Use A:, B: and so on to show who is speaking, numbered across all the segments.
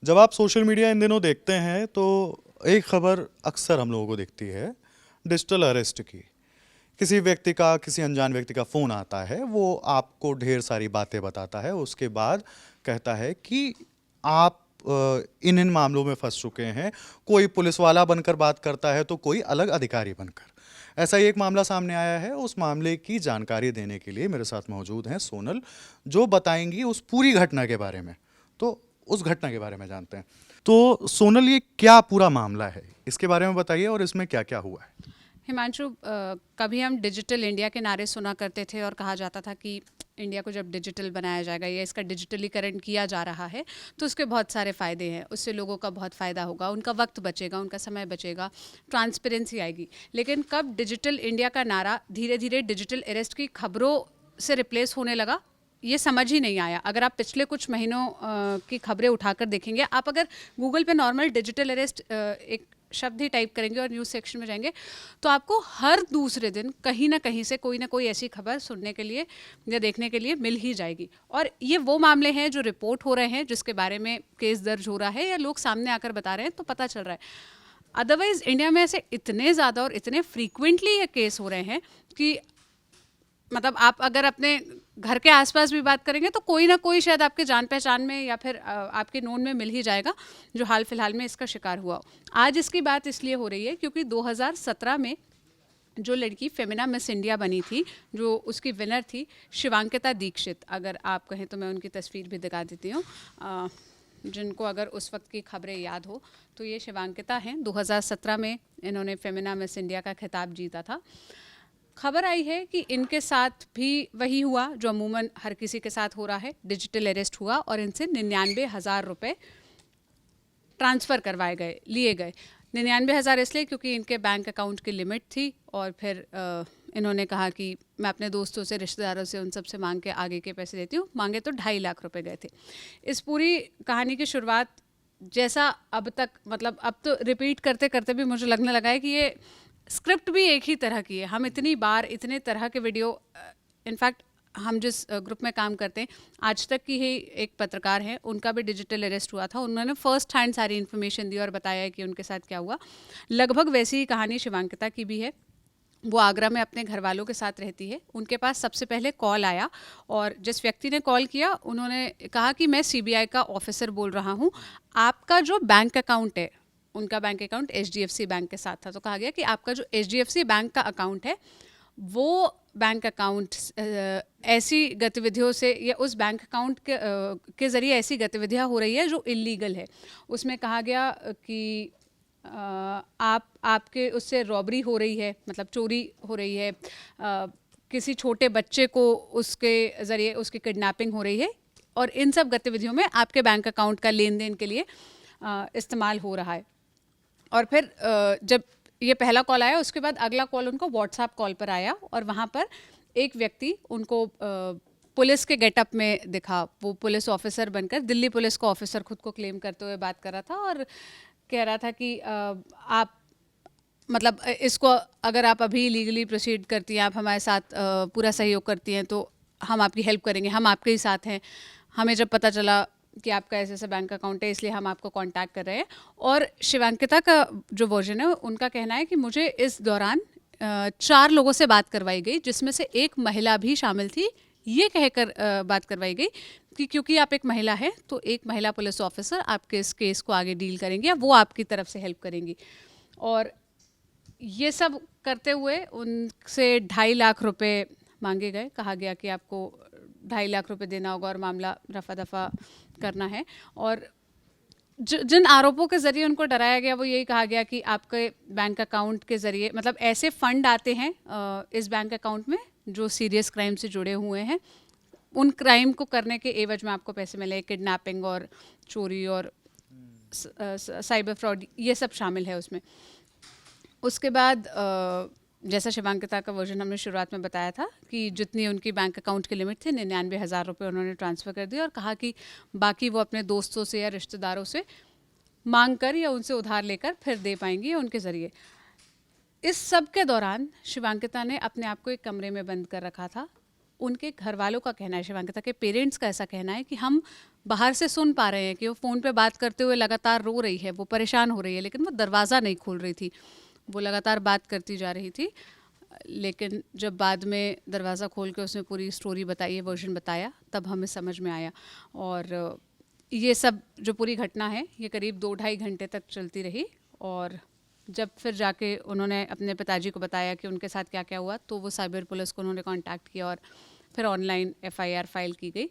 A: जब आप social media इन दिनों देखते हैं तो एक खबर अक्सर हम लोगों को दिखती है डिजिटल अरेस्ट की। किसी व्यक्ति का, किसी अनजान व्यक्ति का फ़ोन आता है, वो आपको ढेर सारी बातें बताता है, उसके बाद कहता है कि आप इन इन मामलों में फंस चुके हैं। कोई पुलिस वाला बनकर बात करता है तो कोई अलग अधिकारी बनकर। ऐसा ही एक मामला सामने आया है। उस मामले की जानकारी देने के लिए मेरे साथ मौजूद हैं सोनल, जो बताएंगी उस पूरी घटना के बारे में। तो उस घटना के बारे में जानते हैं। तो सोनल, ये क्या पूरा मामला है, इसके बारे में बताइए और इसमें क्या क्या हुआ है।
B: हिमांशु, कभी हम डिजिटल इंडिया के नारे सुना करते थे और कहा जाता था कि इंडिया को जब डिजिटल बनाया जाएगा या इसका डिजिटलीकरण किया जा रहा है तो उसके बहुत सारे फ़ायदे हैं। उससे लोगों का बहुत फ़ायदा होगा, उनका वक्त बचेगा, उनका समय बचेगा, ट्रांसपेरेंसी आएगी। लेकिन कब डिजिटल इंडिया का नारा धीरे धीरे डिजिटल अरेस्ट की खबरों से रिप्लेस होने लगा, ये समझ ही नहीं आया। अगर आप पिछले कुछ महीनों की खबरें उठाकर देखेंगे, आप अगर गूगल पे नॉर्मल डिजिटल अरेस्ट एक शब्द ही टाइप करेंगे और न्यूज़ सेक्शन में जाएंगे तो आपको हर दूसरे दिन कहीं ना कहीं से कोई ना कोई ऐसी खबर सुनने के लिए या देखने के लिए मिल ही जाएगी। और ये वो मामले हैं जो रिपोर्ट हो रहे हैं, जिसके बारे में केस दर्ज हो रहा है या लोग सामने आकर बता रहे हैं तो पता चल रहा है। अदरवाइज इंडिया में ऐसे इतने ज़्यादा और इतने फ्रीक्वेंटली ये केस हो रहे हैं कि मतलब आप अगर अपने घर के आसपास भी बात करेंगे तो कोई ना कोई शायद आपके जान पहचान में या फिर आपके नोन में मिल ही जाएगा जो हाल फिलहाल में इसका शिकार हुआ हो। आज इसकी बात इसलिए हो रही है क्योंकि 2017 में जो लड़की फेमिना मिस इंडिया बनी थी, जो उसकी विनर थी शिवांकिता दीक्षित, अगर आप कहें तो मैं उनकी तस्वीर भी दिखा देती हूँ जिनको अगर उस वक्त की खबरें याद हो तो ये शिवांकिता हैं। 2017 में इन्होंने फेमिना मिस इंडिया का खिताब जीता था। खबर आई है कि इनके साथ भी वही हुआ जो अमूमन हर किसी के साथ हो रहा है, डिजिटल अरेस्ट हुआ और इनसे 99,000 रुपये ट्रांसफ़र करवाए गए, लिए गए। 99,000 इसलिए क्योंकि इनके बैंक अकाउंट की लिमिट थी और फिर इन्होंने कहा कि मैं अपने दोस्तों से, रिश्तेदारों से, उन सब से मांग के आगे के पैसे देती हूँ। मांगे तो 2.5 लाख रुपए गए थे। इस पूरी कहानी की शुरुआत जैसा अब तक, मतलब अब तो रिपीट करते करते भी मुझे लगने लगा है कि ये स्क्रिप्ट भी एक ही तरह की है। हम इतनी बार इतने तरह के वीडियो, इनफैक्ट हम जिस ग्रुप में काम करते हैं, आज तक की ही एक पत्रकार हैं, उनका भी डिजिटल अरेस्ट हुआ था। उन्होंने फर्स्ट हैंड सारी इन्फॉर्मेशन दी और बताया कि उनके साथ क्या हुआ। लगभग वैसी ही कहानी शिवांकिता की भी है। वो आगरा में अपने घर वालों के साथ रहती है। उनके पास सबसे पहले कॉल आया और जिस व्यक्ति ने कॉल किया उन्होंने कहा कि मैं सीबीआई का ऑफिसर बोल रहा हूँ, आपका जो बैंक अकाउंट है, उनका बैंक अकाउंट एचडीएफसी बैंक के साथ था, तो कहा गया कि आपका जो एचडीएफसी बैंक का अकाउंट है वो बैंक अकाउंट ऐसी गतिविधियों से या उस बैंक अकाउंट के ज़रिए ऐसी गतिविधियाँ हो रही है जो इलीगल है। उसमें कहा गया कि आपके उससे रॉबरी हो रही है, मतलब चोरी हो रही है, किसी छोटे बच्चे को उसके ज़रिए उसकी किडनैपिंग हो रही है और इन सब गतिविधियों में आपके बैंक अकाउंट का लेन देन के लिए इस्तेमाल हो रहा है। और फिर जब ये पहला कॉल आया उसके बाद अगला कॉल उनको व्हाट्सएप कॉल पर आया और वहाँ पर एक व्यक्ति उनको पुलिस के गेटअप में दिखा। वो पुलिस ऑफिसर बनकर दिल्ली पुलिस का ऑफिसर खुद को क्लेम करते हुए बात कर रहा था और कह रहा था कि आप, मतलब इसको अगर आप अभी लीगली प्रोसीड करती हैं, आप हमारे साथ पूरा सहयोग करती हैं तो हम आपकी हेल्प करेंगे, हम आपके ही साथ हैं। हमें जब पता चला कि आपका ऐसे ऐसा बैंक अकाउंट है इसलिए हम आपको कांटेक्ट कर रहे हैं। और शिवांकिता का जो वर्जन है उनका कहना है कि मुझे इस दौरान 4 लोगों से बात करवाई गई जिसमें से एक महिला भी शामिल थी। ये कहकर बात करवाई गई कि क्योंकि आप एक महिला हैं तो एक महिला पुलिस ऑफिसर आपके इस केस को आगे डील करेंगी या वो आपकी तरफ से हेल्प करेंगी। और ये सब करते हुए उनसे 2.5 लाख रुपए मांगे गए। कहा गया कि आपको 2.5 लाख रुपए देना होगा और मामला रफा दफा करना है। और जिन आरोपों के ज़रिए उनको डराया गया वो यही कहा गया कि आपके बैंक अकाउंट के ज़रिए, मतलब ऐसे फ़ंड आते हैं इस बैंक अकाउंट में जो सीरियस क्राइम से जुड़े हुए हैं, उन क्राइम को करने के एवज में आपको पैसे मिले। किडनैपिंग और चोरी और साइबर फ्रॉड, ये सब शामिल है उसमें। उसके बाद जैसा शिवांकिता का वर्जन हमने शुरुआत में बताया था कि जितनी उनकी बैंक अकाउंट की लिमिट थी 99,000 रुपये उन्होंने ट्रांसफ़र कर दिए और कहा कि बाकी वो अपने दोस्तों से या रिश्तेदारों से मांग कर या उनसे उधार लेकर फिर दे पाएंगी उनके ज़रिए। इस सब के दौरान शिवांकिता ने अपने आप को एक कमरे में बंद कर रखा था उनके घर वालों का कहना है, शिवांकिता के पेरेंट्स का ऐसा कहना है कि हम बाहर से सुन पा रहे हैं कि वो फ़ोन पे बात करते हुए लगातार रो रही है, वो परेशान हो रही है, लेकिन वो दरवाज़ा नहीं खोल रही थी, वो लगातार बात करती जा रही थी। लेकिन जब बाद में दरवाज़ा खोल के उसने पूरी स्टोरी बताई है, वर्जन बताया, तब हमें समझ में आया। और ये सब जो पूरी घटना है ये करीब 2-2.5 घंटे तक चलती रही, और जब फिर जाके उन्होंने अपने पिताजी को बताया कि उनके साथ क्या क्या हुआ, तो वो साइबर पुलिस को उन्होंने कांटेक्ट किया और फिर ऑनलाइन एफआईआर फाइल की गई।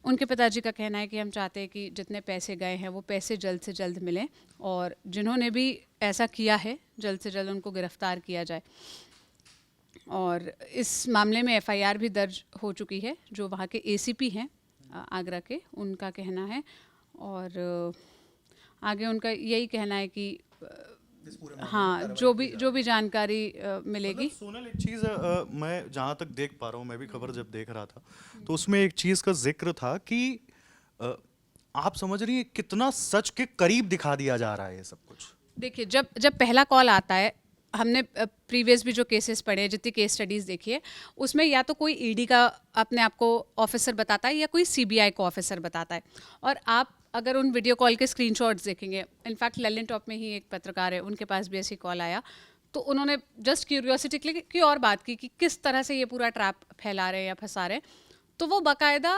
B: उनके पिताजी का कहना है कि हम चाहते हैं कि जितने पैसे गए हैं वो पैसे जल्द से जल्द मिलें, और जिन्होंने भी ऐसा किया है जल्द से जल्द उनको गिरफ्तार किया जाए। और इस मामले में एफआईआर भी दर्ज हो चुकी है, जो वहाँ के एसीपी हैं आगरा के, उनका कहना है। और आगे उनका यही कहना है कि हाँ, जो भी जानकारी मिलेगी।
A: सोनल, एक चीज़ मैं जहाँ तक देख पा रहा हूँ, मैं भी खबर जब देख रहा था तो उसमें एक चीज़ का जिक्र था कि आप समझ रही हैं कितना सच के करीब दिखा दिया जा रहा है ये सब कुछ।
B: देखिए, जब पहला कॉल आता है, हमने प्रीवियस भी जो केसेस पढ़े हैं, जितनी केस स्टडीज़ देखी है, उसमें या तो कोई ईडी का अपने आप को ऑफिसर बताता है या कोई सीबीआई को ऑफिसर बताता है। और आप अगर उन वीडियो कॉल के स्क्रीनशॉट्स देखेंगे, इनफैक्ट ललिन टॉप में ही एक पत्रकार है, उनके पास भी ऐसी कॉल आया, तो उन्होंने जस्ट क्यूरियोसिटी के लिए की और बात की कि किस तरह से ये पूरा ट्रैप फैला रहे हैं या फंसा रहे हैं। तो वो बाकायदा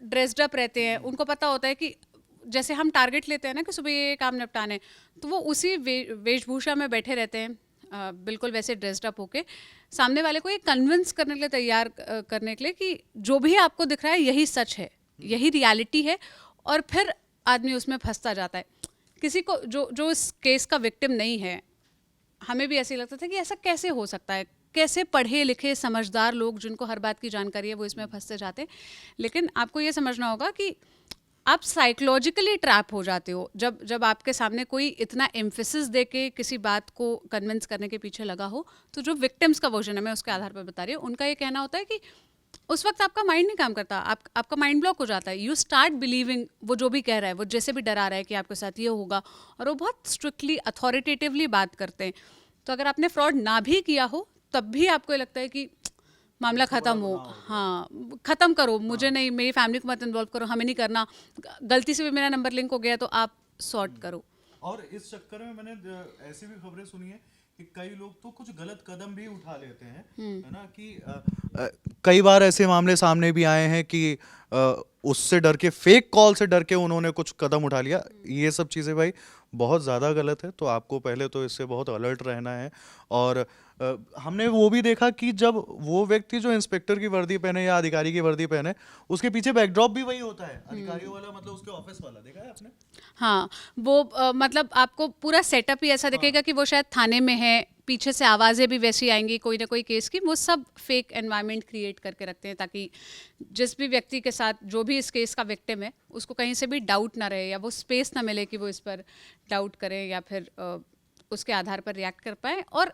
B: ड्रेस्ड अप रहते हैं, उनको पता होता है कि जैसे हम टारगेट लेते हैं ना कि सुबह ये काम निपटाने, तो वो उसी वेशभूषा में बैठे रहते हैं, बिल्कुल वैसे ड्रेस्ड अप होके, सामने वाले को ये कन्विंस करने के लिए, तैयार करने के लिए कि जो भी आपको दिख रहा है यही सच है, यही रियलिटी है, और फिर आदमी उसमें फंसता जाता है। किसी को जो इस केस का विक्टिम नहीं है, हमें भी ऐसे लगता था कि ऐसा कैसे हो सकता है, कैसे पढ़े लिखे समझदार लोग जिनको हर बात की जानकारी है वो इसमें फंसते जाते हैं। लेकिन आपको ये समझना होगा कि आप साइकोलॉजिकली ट्रैप हो जाते हो जब आपके सामने कोई इतना एम्फेसिस दे के किसी बात को कन्विंस करने के पीछे लगा हो। तो जो विक्टिम्स का वर्जन है, मैं उसके आधार पर बता रही हूँ, उनका ये कहना होता है कि उस वक्त आपका माइंड नहीं काम करता, आपका माइंड ब्लॉक हो जाता है, यू स्टार्ट बिलीविंग वो जो भी कह रहा है, वो जैसे भी डरा रहा है कि आपके साथ ये होगा, और वो बहुत स्ट्रिक्टली अथॉरिटेटिवली बात करते हैं। तो अगर आपने फ्रॉड ना भी किया हो तब भी आपको लगता है कि मामला ख़त्म हो, हाँ ख़त्म करो, मुझे नहीं, मेरी फैमिली को मत इन्वॉल्व करो, हमें नहीं करना, गलती से भी मेरा नंबर लिंक हो गया तो आप सॉर्ट करो।
A: और इस चक्कर में मैंने ऐसी भी खबरें सुनी है कि कई लोग तो कुछ गलत कदम भी उठा लेते हैं, है ना, कि कई बार ऐसे मामले सामने भी आए हैं कि उससे डर के, फेक कॉल से डर के उन्होंने कुछ कदम उठा लिया। ये सब चीज़ें भाई बहुत ज़्यादा गलत है, तो आपको पहले तो इससे बहुत अलर्ट रहना है। और हमने वो भी देखा कि जब वो व्यक्ति जो इंस्पेक्टर की वर्दी पहने या अधिकारी की वर्दी पहने, उसके पीछे बैकड्रॉप भी वही होता है, अधिकारियों वाला, मतलब उसके ऑफिस वाला, देखा है आपने?
B: हाँ, वो मतलब आपको पूरा सेटअप ही ऐसा दिखेगा कि वो शायद थाने में है, पीछे से आवाज़ें भी वैसी आएंगी कोई ना कोई केस की। वो सब फेक एनवायरनमेंट क्रिएट करके रखते हैं ताकि जिस भी व्यक्ति के साथ, जो भी इस केस का विक्टिम है, उसको कहीं से भी डाउट ना रहे, या वो स्पेस ना मिले कि वो इस पर डाउट करें या फिर उसके आधार पर रिएक्ट कर पाए। और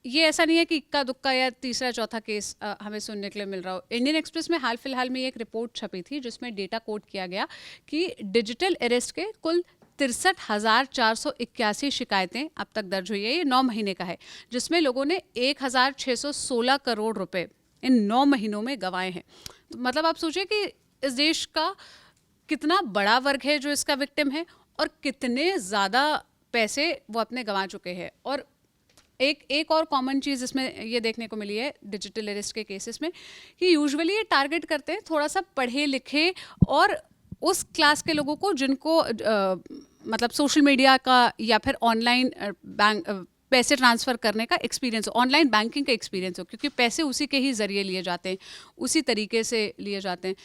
B: ये ऐसा नहीं है कि इक्का दुक्का या तीसरा चौथा केस हमें सुनने के लिए मिल रहा हो। इंडियन एक्सप्रेस में हाल फिलहाल में एक रिपोर्ट छपी थी जिसमें डेटा कोट किया गया कि डिजिटल अरेस्ट के कुल 63,481 शिकायतें अब तक दर्ज हुई है। ये 9 महीने का है, जिसमें लोगों ने 1,616 करोड़ रुपए इन 9 महीनों में गंवाए हैं। तो मतलब आप सोचिए कि इस देश का कितना बड़ा वर्ग है जो इसका विक्टिम है, और कितने ज़्यादा पैसे वो अपने गंवा चुके हैं। और एक और कॉमन चीज़ इसमें ये देखने को मिली है डिजिटल अरेस्ट के केसेस में, कि यूजुअली ये टारगेट करते हैं थोड़ा सा पढ़े लिखे और उस क्लास के लोगों को जिनको मतलब सोशल मीडिया का या फिर ऑनलाइन पैसे ट्रांसफ़र करने का एक्सपीरियंस हो, ऑनलाइन बैंकिंग का एक्सपीरियंस हो, क्योंकि पैसे उसी के ही ज़रिए लिए जाते हैं, उसी तरीके से लिए जाते हैं।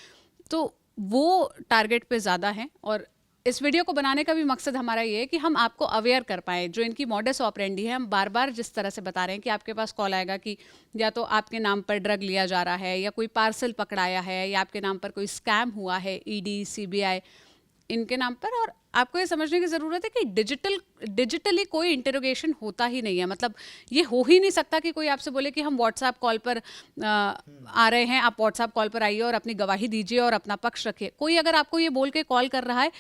B: तो वो टारगेट पे ज़्यादा हैं। और इस वीडियो को बनाने का भी मकसद हमारा ये है कि हम आपको अवेयर कर पाएँ। जो इनकी मॉडस ऑपरेंडी है, हम बार बार जिस तरह से बता रहे हैं कि आपके पास कॉल आएगा कि या तो आपके नाम पर ड्रग लिया जा रहा है, या कोई पार्सल पकड़ाया है, या आपके नाम पर कोई स्कैम हुआ है, ईडी सीबीआई इनके नाम पर। और आपको ये समझने की ज़रूरत है कि डिजिटली कोई इंटरोगेशन होता ही नहीं है। मतलब ये हो ही नहीं सकता कि कोई आपसे बोले कि हम व्हाट्सएप कॉल पर आ रहे हैं, आप व्हाट्सएप कॉल पर आइए और अपनी गवाही दीजिए और अपना पक्ष रखिए। कोई अगर आपको ये बोल के कॉल कर रहा है,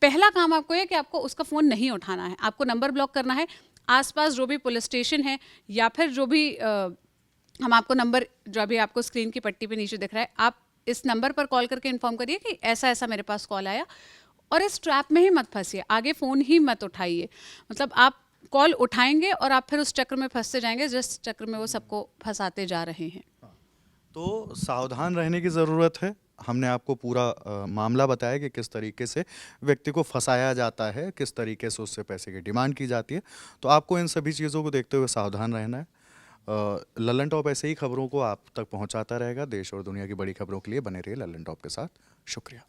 B: पहला काम आपको है कि आपको उसका फ़ोन नहीं उठाना है, आपको नंबर ब्लॉक करना है। आसपास जो भी पुलिस स्टेशन है या फिर जो भी हम आपको नंबर जो अभी आपको स्क्रीन की पट्टी पे नीचे दिख रहा है, आप इस नंबर पर कॉल करके इन्फॉर्म करिए कि ऐसा ऐसा मेरे पास कॉल आया, और इस ट्रैप में ही मत फंसिए, आगे फ़ोन ही मत उठाइए। मतलब आप कॉल उठाएंगे और आप फिर उस चक्र में फंसते जाएंगे जिस चक्र में वो सबको फंसाते जा रहे हैं।
A: तो सावधान रहने की ज़रूरत है। हमने आपको पूरा मामला बताया कि किस तरीके से व्यक्ति को फंसाया जाता है, किस तरीके से उससे पैसे की डिमांड की जाती है। तो आपको इन सभी चीज़ों को देखते हुए सावधान रहना है। लल्लन टॉप ऐसे ही खबरों को आप तक पहुंचाता रहेगा। देश और दुनिया की बड़ी खबरों के लिए बने रहिए लल्लन टॉप के साथ। शुक्रिया।